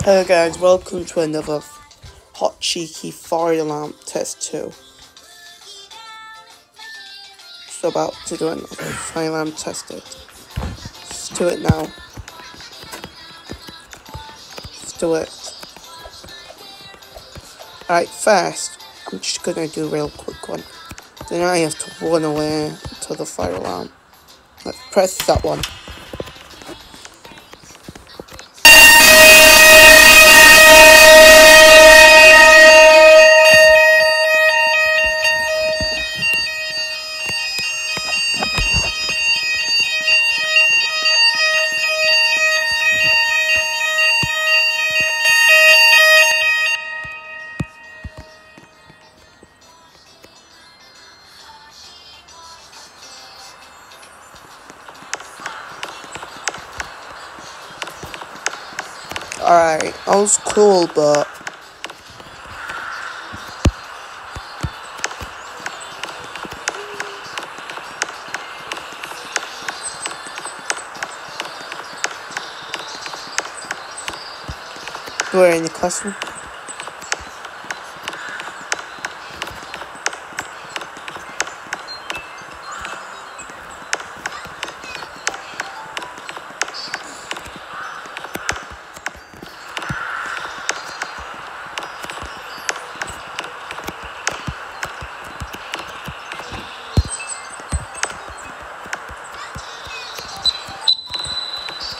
Hello guys, welcome to another hot cheeky fire alarm test 2. So about to do another fire alarm tested. Let's do it now. Let's do it. Alright, first, I'm just gonna do a real quick one. Then I have to run away to the fire alarm. Let's press that one. Alright, that was cool, but we're in the classroom.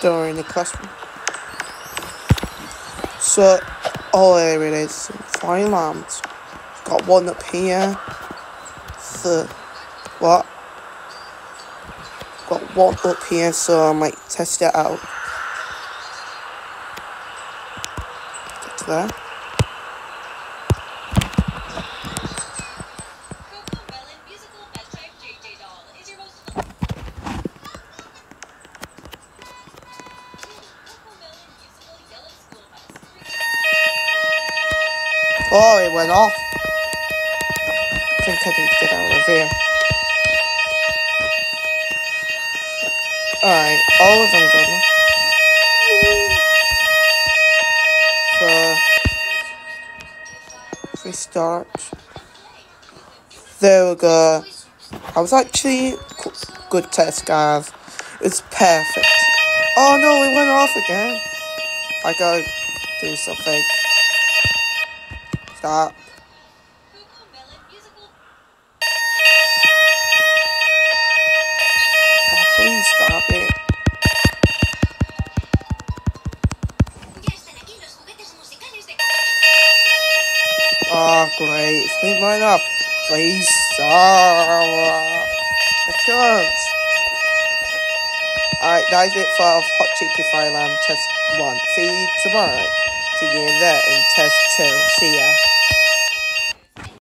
Door in the classroom. So, here it is. Fire alarms. Got one up here. What? Got one up here, so I might test it out. Get to there. Oh, it went off. I think I need to get out of here. Alright, all of them gone. So, restart. There we go. I was actually good test, guys. It's perfect. Oh no, it went off again. I gotta do something. Stop. Oh, please stop it. Oh, great. It's been right up. Please stop. I can't. Alright, that is it for Hot Cheeky Fire Alarm Test 1. See you tomorrow. See you there in Test 2. See ya.